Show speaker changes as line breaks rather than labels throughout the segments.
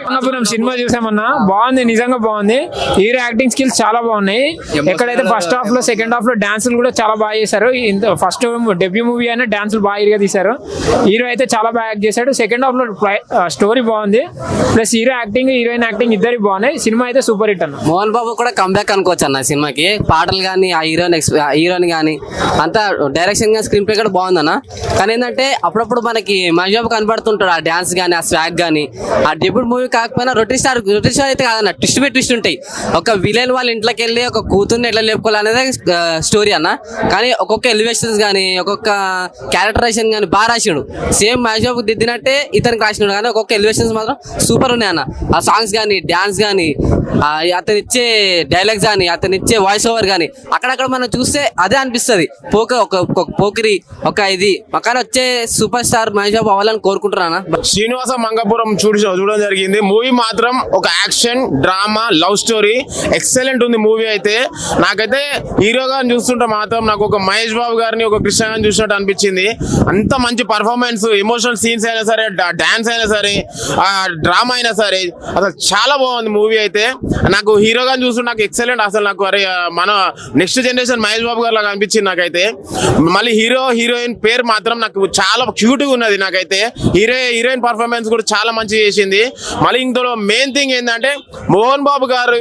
Mangapuram cinema చూసామన్నా, బాగుంది, నిజంగా బాగుంది. హీరో యాక్టింగ్ స్కిల్స్ చాలా బాగున్నాయి. ఎక్కడైతే ఫస్ట్ హాఫ్ లో సెకండ్ హాఫ్ లో డాన్సులు కూడా చాలా బాగా చేశారు. ఫస్ట్ డెబ్యూ మూవీ అయినా డాన్సులు బాగా ఇరుగా తీశారు. హీరో అయితే చాలా బాగా యాక్ట్ చేశాడు. సెకండ్ హాఫ్ లో స్టోరీ బాగుంది, plus hero acting heroine acting ఇద్దరు బాగున్నాయి. సినిమా అయితే సూపర్ హిట్ అన్న.
మోహన్ బాబు కూడా కంబ్యాక్ అనుకోవచ్చు అన్న సినిమాకి. పాటలు కానీ ఆ హీరోని కానీ అంతా డైరెక్షన్ కానీ స్క్రీన్ ప్లే కూడా బాగుందన్న. కానీ ఏంటంటే అప్పుడప్పుడు మనకి మహేష్ బాబు కనబడుతుంటాడు, ఆ డాన్స్ కానీ ఆ స్వాగ్ కానీ. ఆ డెబ్యూట్ మూవీ కాకపోయినా రొటీన్ స్టార్ అయితే కాదన్న, ట్విస్ట్ ఉంటాయి. ఒక విలన్ వాళ్ళ ఇంట్లోకి వెళ్ళి ఒక కూతుర్ని ఎట్లా లేపుకోవాలనేది స్టోరీ అన్న. కానీ ఒక్కొక్క ఎలివేషన్స్ కానీ ఒక్కొక్క క్యారెక్టరైజేషన్ కానీ బాగా రాసినాడు. సేమ్ మహేష్ బాబు దిద్దినట్టే ఇతనికి రాసినాడు. కానీ ఒక్కొక్క ఎలివేషన్స్ మాత్రం సూపర్ ఉన్నాయి అన్న. ఆ సాంగ్స్ కానీ డాన్స్ కానీ అతను ఇచ్చే డైలాగ్స్ కానీ అతను ఇచ్చే వాయిస్ ఓవర్ కానీ అక్కడక్కడ మనం చూస్తే అదే అనిపిస్తుంది. పోకిరి ఒక ఇది కానీ వచ్చే సూపర్ స్టార్ మహేష్ బాబు అవ్వాలని కోరుకుంటున్నాను.
శ్రీనివాస మంగపురం చూడడం జరిగింది. మూవీ మాత్రం ఒక action drama love story excellent ఉంది మూవీ అయితే. నాకైతే హీరో గారిని చూస్తుంటే మాత్రం నాకు ఒక మహేష్ బాబు గారిని ఒక కృష్ణ గారిని చూసినట్టు అనిపించింది. అంత మంచి పర్ఫార్మెన్స్, ఎమోషనల్ సీన్స్ అయినా సరే, డాన్స్ అయినా సరే, డ్రామా అయినా సరే, అసలు చాలా బాగుంది మూవీ అయితే. నాకు హీరో గారిని చూస్తుంటే నాకు ఎక్సలెంట్. అసలు నాకు అరే మన నెక్స్ట్ జనరేషన్ మహేష్ బాబు గారు లాగా అనిపించింది నాకైతే. మళ్ళీ హీరోయిన్ పేరు మాత్రం నాకు చాలా క్యూట్ గా ఉన్నది. నాకైతే హీరోయిన్ పర్ఫార్మెన్స్ కూడా చాలా మంచిగా చేసింది. మళ్ళీ ఇందులో మెయిన్ థింగ్ ఏంటంటే మోహన్ బాబు గారు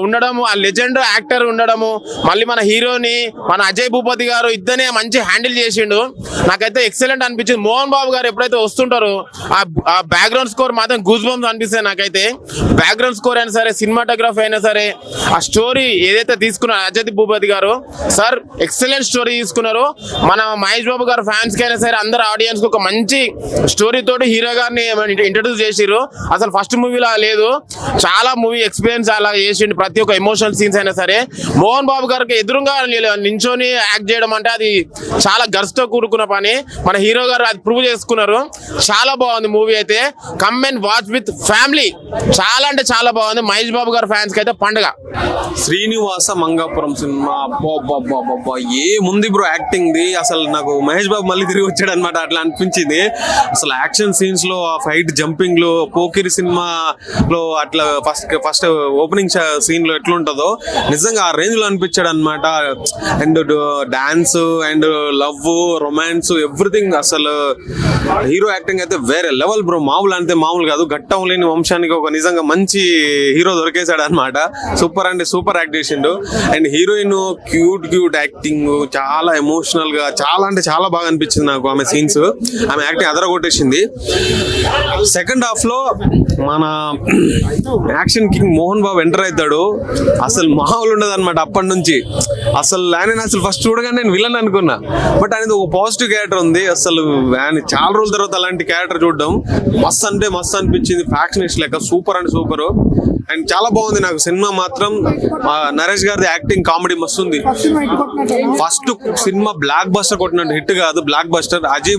ఉండడము, ఆ లెజెండ్ యాక్టర్ ఉండడము, మళ్ళీ మన హీరోని మన అజయ్ భూపతి గారు ఇద్దరే మంచి హ్యాండిల్ చేసిండు. నాకైతే ఎక్సలెంట్ అనిపించింది. మోహన్ బాబు గారు ఎప్పుడైతే వస్తుంటారో ఆ బ్యాక్గ్రౌండ్ స్కోర్ మాత్రం గూస్ బంప్స్ అనిపిస్తుంది నాకైతే. బ్యాక్గ్రౌండ్ స్కోర్ అయినా సరే, సినిమాటోగ్రఫీ అయినా సరే, ఆ స్టోరీ ఏదైతే తీసుకున్నారు అజయ్ భూపతి గారు సార్ ఎక్సలెంట్ స్టోరీ తీసుకున్నారు. మన మహేష్ బాబు గారు ఫ్యాన్స్ కి అయినా సరే అందరు ఆడియన్స్ కి ఒక మంచి స్టోరీ తోటి హీరో గారిని ఇంట్రడ్యూస్ చేసిరు. అసలు ఫస్ట్ మూవీలో లేదు, చాలా మూవీ ఎక్స్పీరియన్స్ అలా చేసిండు. ప్రతి ఒక్క ఎమోషనల్ సీన్స్ అయినా సరే మోహన్ బాబు గారికి ఎదురుగా నించొని యాక్ట్ చేయడం అంటే అది చాలా గర్స్ తో కూడుకున్న పని. మన హీరో గారు అది ప్రూవ్ చేసుకున్నారు. చాలా బాగుంది మూవీ అయితే. Come and watch with family. చాలా అంటే చాలా బాగుంది. మహేష్ బాబు గారు ఫ్యాన్స్ కి అయితే పండుగ.
శ్రీనివాస మంగాపురం సినిమా ఏముంది బ్రో యాక్టింగ్ ది. అసలు నాకు మహేష్ బాబు మళ్ళీ తిరిగి వచ్చాడు అనమాట, అట్లా అనిపించింది. అసలు యాక్షన్ సీన్స్ లో ఆ ఫైట్ జంపింగ్ లో, పోకిరి సినిమాలో అట్లా ఫస్ట్ ఓపెనింగ్ సీన్ లో ఎట్లుంటుందో నిజంగా ఆ రేంజ్ లో అనిపించాడు అనమాట. And dance and love, romance, everything. అసలు హీరో యాక్టింగ్ అయితే వేరే లెవెల్ బ్రో. మామూలు అంటే మామూలు కాదు. ఘట్టం లేని వంశానికి ఒక నిజంగా మంచి హీరో దొరికేశాడు అనమాట. సూపర్ అంటే సూపర్ యాక్ట్ చేసిండు. అండ్ హీరోయిన్ క్యూట్ యాక్టింగ్, చాలా ఎమోషనల్ గా, చాలా అంటే చాలా బాగా అనిపించింది నాకు ఆమె సీన్స్. ఆమె యాక్టింగ్ అదరగొట్టేసింది. సెకండ్ హాఫ్ లో మన action king Mohan Babu enter అవుతాడు. అసలు మామూలు ఉండదు అనమాట. అప్పటి నుంచి అసలు ఆయన ఫస్ట్ చూడగానే నేను విలన్ అనుకున్నా, బట్ ఆయన ఒక పాజిటివ్ క్యారెక్టర్ ఉంది. అసలు ఆయన చాలా రోజుల తర్వాత అలాంటి క్యారెక్టర్ చూడడం మస్త్ అంటే మస్త్ అనిపించింది. ఫ్యాక్షనిస్ట్ లెక్క సూపర్ అంటే సూపర్. అండ్ చాలా బాగుంది నాకు సినిమా మాత్రం. నరేష్ గారి యాక్టింగ్ కామెడీ మస్తు ఉంది. ఫస్ట్ సినిమా బ్లాక్ బస్టర్ కొట్టినట్టు హిట్ కాదు, బ్లాక్ బస్టర్. అజయ్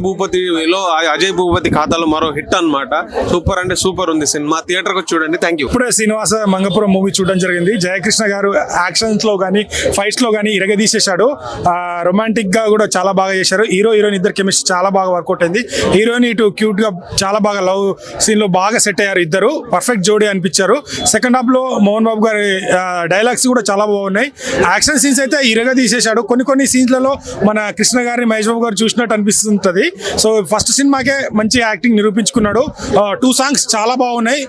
భూపతి ఖాతాలో మరో హిట్ అన్నమాట. సూపర్ అంటే సూపర్ ఉంది సినిమా. థియేటర్ కు చూడండి. Thank you.
ఇప్పుడే శ్రీనివాస మంగపురం మూవీ చూడడం జరిగింది. జయకృష్ణ గారు యాక్షన్స్ లో గానీ ఫైట్స్ లో గానీ ఇరగదీసేశాడు. రొమాంటిక్ గా కూడా చాలా బాగా చేశారు. హీరోయిన్ ఇద్దరు కెమిస్ట్రీ చాలా బాగా వర్కౌట్ అయింది. హీరోయిన్ ఇటు క్యూట్ గా చాలా బాగా లవ్ సీన్ లో బాగా సెట్ అయ్యారు. ఇద్దరు పర్ఫెక్ట్ జోడీ అనిపించారు. సెకండ్ హాఫ్ లో మోహన్ బాబు గారి డైలాగ్స్ కూడా చాలా బాగున్నాయి. యాక్షన్ సీన్స్ అయితే ఇరగా తీసేశాడు. కొన్ని సీన్స్లలో మన కృష్ణ గారిని మహేష్ బాబు గారు చూసినట్టు అనిపిస్తుంటది. సో ఫస్ట్ సినిమాకే మంచి యాక్టింగ్ నిరూపించుకున్నాడు. 2 సాంగ్స్ చాలా బాగున్నాయి.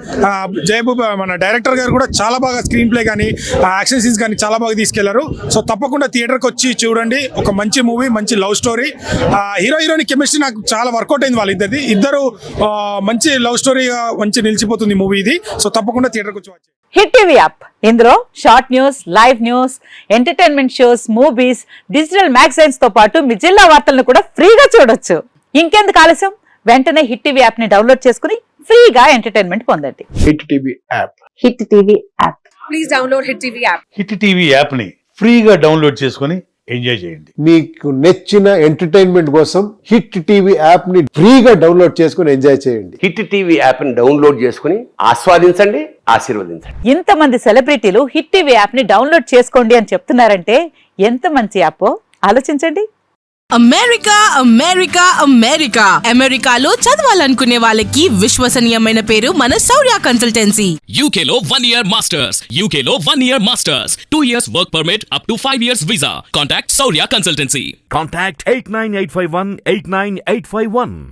మన డైరెక్టర్ గారు కూడా చాలా బాగా స్క్రీన్ ప్లే కానీ యాక్షన్ సీన్స్ కానీ చాలా బాగా తీసుకెళ్లారు. సో తప్పకుండా థియేటర్కి వచ్చి చూడండి. ఒక మంచి మూవీ, మంచి లవ్ స్టోరీ. హీరోయిన్ కెమిస్ట్రీ నాకు చాలా వర్కౌట్ అయింది. వాళ్ళిద్దరిది ఇద్దరు మంచి లవ్ స్టోరీగా మంచి నిలిచిపోతుంది మూవీ ఇది. సో తప్పకుండా థియేటర్కి వచ్చి
హిట్ టీవీ యాప్, ఇందులో short news, live news, entertainment shows, movies, digital magazines తో పాటు మీ జిల్లా వార్తలను కూడా ఫ్రీగా చూడొచ్చు. ఇంకెందుకు ఆలస్యం, వెంటనే హిట్ టీవీ యాప్ ని డౌన్లోడ్ చేసుకుని ఫ్రీగా ఎంటర్టైన్మెంట్ పొందండి.
Hit TV app.
Hit TV app.
Please download hit TV app.
Hit TV app ని ఫ్రీగా డౌన్లోడ్ చేసుకుని ఎంజాయ్ చేయండి.
మీకు నచ్చిన ఎంటర్టైన్మెంట్ కోసం హిట్ టీవీ యాప్ ని ఫ్రీగా డౌన్లోడ్ చేసుకుని ఎంజాయ్ చేయండి.
హిట్ టీవీ యాప్ ని డౌన్లోడ్ చేసుకుని ఆస్వాదించండి, ఆశీర్వదించండి.
ఇంతమంది సెలబ్రిటీలు హిట్ టీవీ యాప్ ని డౌన్లోడ్ చేసుకోండి అని చెప్తున్నారంటే ఎంత మంచి యాప్ ఆలోచించండి.
అమెరికా అమెరికా అమెరికా అమెరికాలో చదవాలనుకునే వాళ్ళకి విశ్వసనీయమైన పేరు మన శౌర్య కన్సల్టెన్సీ.
UK లో 1 year masters. UK లో 1 year masters. 2 years work permit up to 5 years visa. Contact Saurya Consultancy.
Contact 89851 89851.